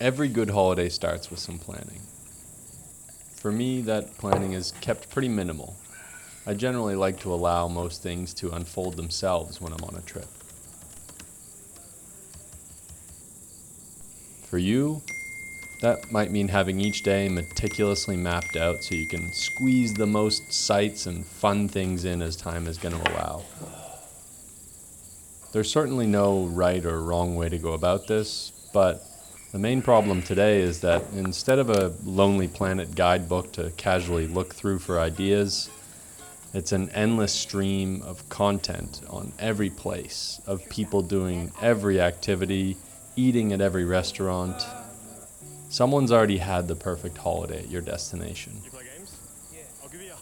Every good holiday starts with some planning. For me, that planning is kept pretty minimal. I generally like to allow most things to unfold themselves when I'm on a trip. For you, that might mean having each day meticulously mapped out so you can squeeze the most sights and fun things in as time is going to allow. There's certainly no right or wrong way to go about this, but the main problem today is that instead of a Lonely Planet guidebook to casually look through for ideas, it's an endless stream of content on every place, of people doing every activity, eating at every restaurant. Someone's already had the perfect holiday at your destination. You play games? Yeah, I'll give you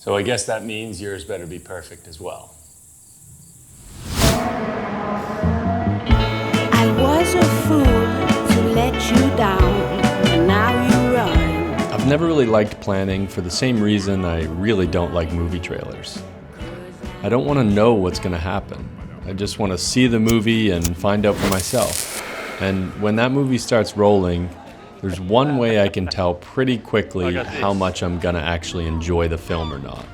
So I guess that means yours better be perfect as well. I was a fool to let you down, and now you run. I've never really liked planning for the same reason I really don't like movie trailers. I don't want to know what's going to happen. I just want to see the movie and find out for myself. And when that movie starts rolling, there's one way I can tell pretty quickly how much I'm going to actually enjoy the film or not.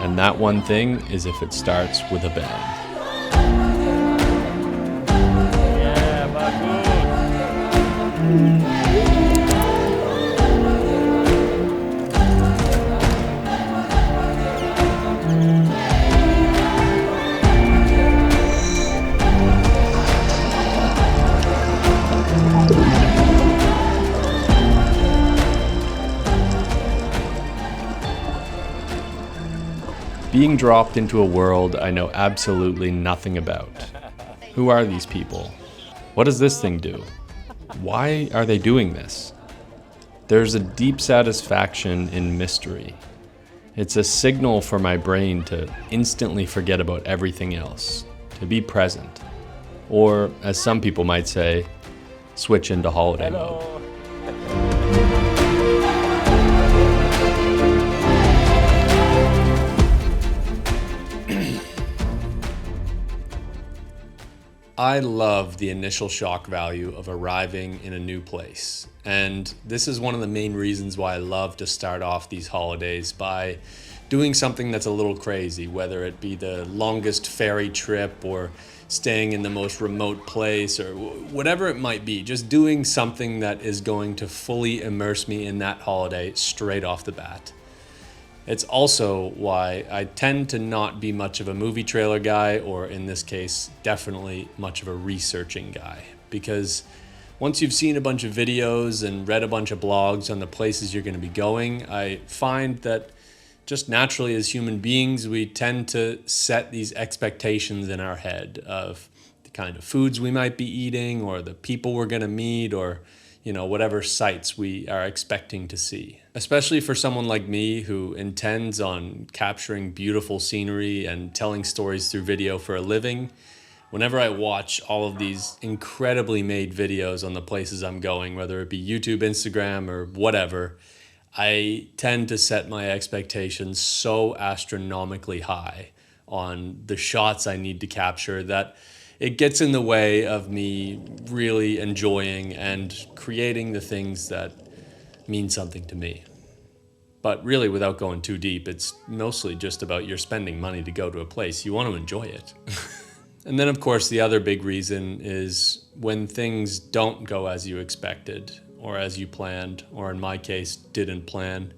And that one thing is if it starts with a bang. Being dropped into a world I know absolutely nothing about. Who are these people? What does this thing do? Why are they doing this? There's a deep satisfaction in mystery. It's a signal for my brain to instantly forget about everything else, to be present. Or, as some people might say, switch into holiday mode. I love the initial shock value of arriving in a new place. And this is one of the main reasons why I love to start off these holidays by doing something that's a little crazy, whether it be the longest ferry trip or staying in the most remote place or whatever it might be. Just doing something that is going to fully immerse me in that holiday straight off the bat. It's also why I tend to not be much of a movie trailer guy, or in this case, definitely much of a researching guy. Because once you've seen a bunch of videos and read a bunch of blogs on the places you're going to be going, I find that just naturally as human beings, we tend to set these expectations in our head of the kind of foods we might be eating, or the people we're going to meet, or whatever sights we are expecting to see. Especially for someone like me who intends on capturing beautiful scenery and telling stories through video for a living, whenever I watch all of these incredibly made videos on the places I'm going, whether it be YouTube, Instagram, or whatever, I tend to set my expectations so astronomically high on the shots I need to capture that it gets in the way of me really enjoying and creating the things that mean something to me. But really, without going too deep, it's mostly just about you're spending money to go to a place. You want to enjoy it. And then, of course, the other big reason is when things don't go as you expected, or as you planned, or in my case, didn't plan,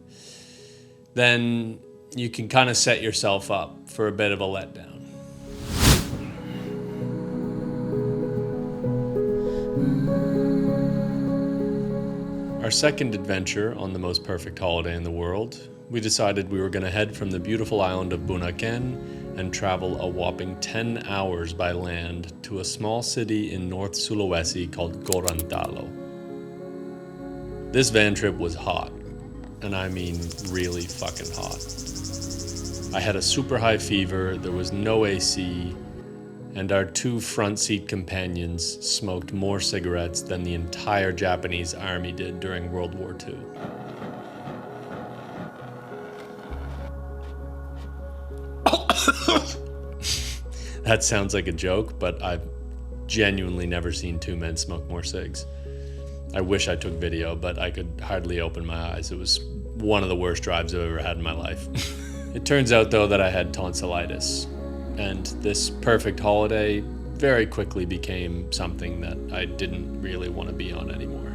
then you can kind of set yourself up for a bit of a letdown. Our second adventure on the most perfect holiday in the world, we decided we were going to head from the beautiful island of Bunaken and travel a whopping 10 hours by land to a small city in North Sulawesi called Gorontalo. This van trip was hot, and I mean really fucking hot. I had a super high fever, there was no AC, and our two front seat companions smoked more cigarettes than the entire Japanese army did during World War II. That sounds like a joke, but I've genuinely never seen two men smoke more cigs. I wish I took video, but I could hardly open my eyes. It was one of the worst drives I've ever had in my life. It turns out, though, that I had tonsillitis, and this perfect holiday very quickly became something that I didn't really want to be on anymore.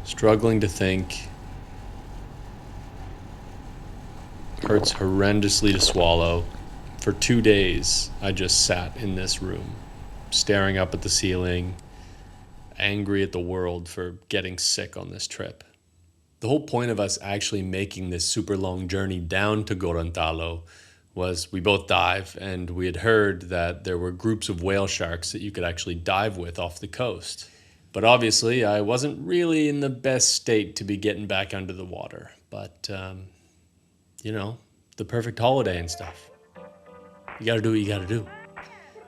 Struggling to think, hurts horrendously to swallow. For 2 days, I just sat in this room, staring up at the ceiling, angry at the world for getting sick on this trip. The whole point of us actually making this super long journey down to Gorontalo was we both dive, and we had heard that there were groups of whale sharks that you could actually dive with off the coast. But obviously, I wasn't really in the best state to be getting back under the water. But, the perfect holiday and stuff. You gotta do what you gotta do.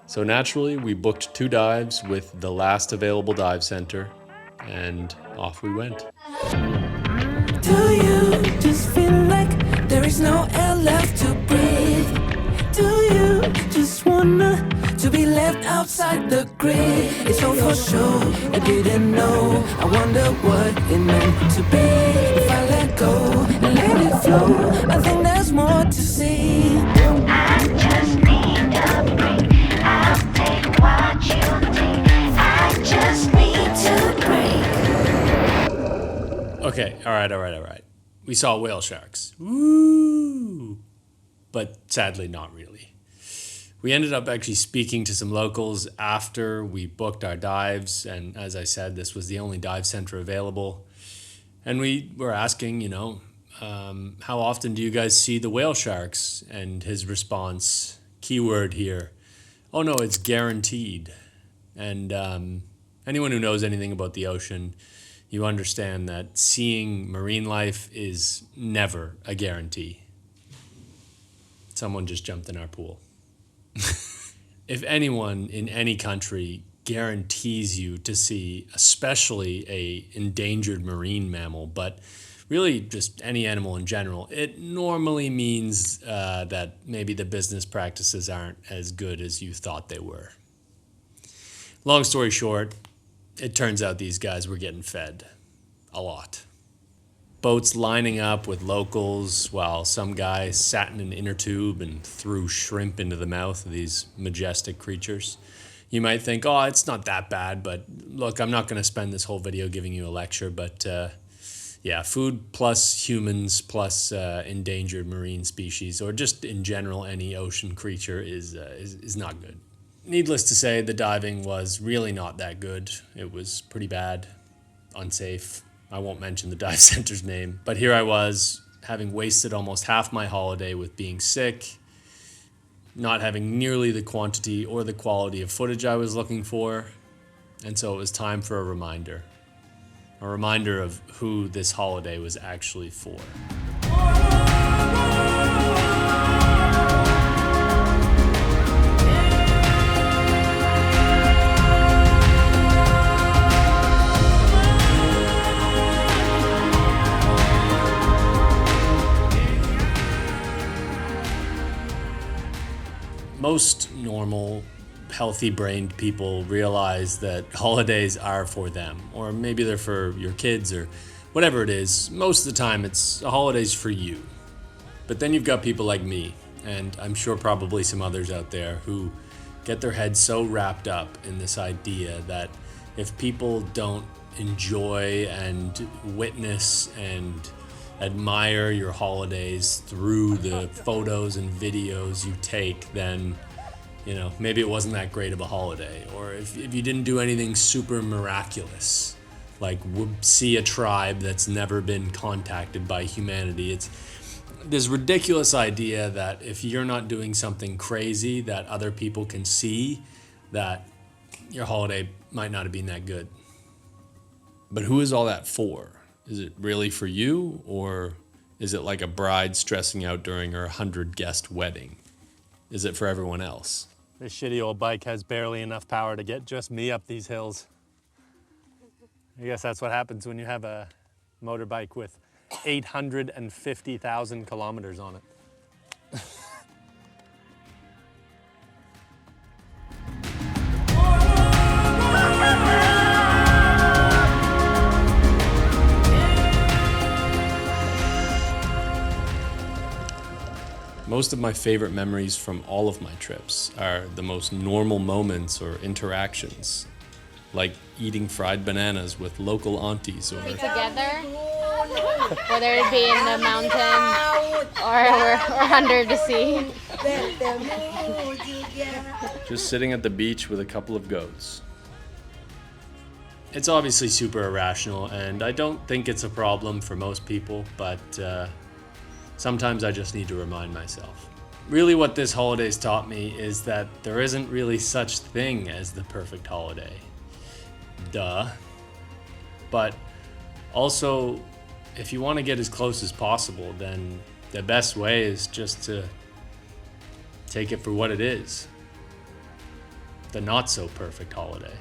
So naturally, we booked 2 dives with the last available dive center, and off we went. Do you just feel like there is no air left to breathe? Do you just wanna to be left outside the grid? It's all for sure, I didn't know. I wonder what it meant to be. If I let go and let it flow, I think there's more to see. I just need a break. I'll take what you take. I just need to break. Okay, all right. We saw whale sharks. Woo! But sadly, not really. We ended up actually speaking to some locals after we booked our dives, and as I said, this was the only dive center available. And we were asking, how often do you guys see the whale sharks? And his response, keyword here, oh no, it's guaranteed. And anyone who knows anything about the ocean, you understand that seeing marine life is never a guarantee. Someone just jumped in our pool. If anyone in any country guarantees you to see, especially a endangered marine mammal, but really just any animal in general, it normally means that maybe the business practices aren't as good as you thought they were. Long story short, it turns out these guys were getting fed a lot. Boats lining up with locals while some guy sat in an inner tube and threw shrimp into the mouth of these majestic creatures. You might think, oh, it's not that bad, but look, I'm not going to spend this whole video giving you a lecture, but food plus humans plus endangered marine species, or just in general any ocean creature is not good. Needless to say, the diving was really not that good. It was pretty bad, unsafe. I won't mention the dive center's name, but here I was, having wasted almost half my holiday with being sick, not having nearly the quantity or the quality of footage I was looking for, and so it was time for a reminder of who this holiday was actually for. Most normal, healthy-brained people realize that holidays are for them, or maybe they're for your kids or whatever it is. Most of the time, it's a holiday's for you. But then you've got people like me, and I'm sure probably some others out there, who get their heads so wrapped up in this idea that if people don't enjoy and witness and admire your holidays through the photos and videos you take, then, maybe it wasn't that great of a holiday. Or if you didn't do anything super miraculous, like see a tribe that's never been contacted by humanity. It's this ridiculous idea that if you're not doing something crazy that other people can see, that your holiday might not have been that good. But who is all that for? Is it really for you, or is it like a bride stressing out during her 100-guest wedding? Is it for everyone else? This shitty old bike has barely enough power to get just me up these hills. I guess that's what happens when you have a motorbike with 850,000 kilometers on it. Most of my favorite memories from all of my trips are the most normal moments or interactions, like eating fried bananas with local aunties or Together, whether it be in the mountain or under the sea. just sitting at the beach with a couple of goats. It's obviously super irrational, and I don't think it's a problem for most people, but sometimes I just need to remind myself. Really what this holiday's taught me is that there isn't really such thing as the perfect holiday. Duh. But also, if you want to get as close as possible, then the best way is just to take it for what it is. The not so perfect holiday.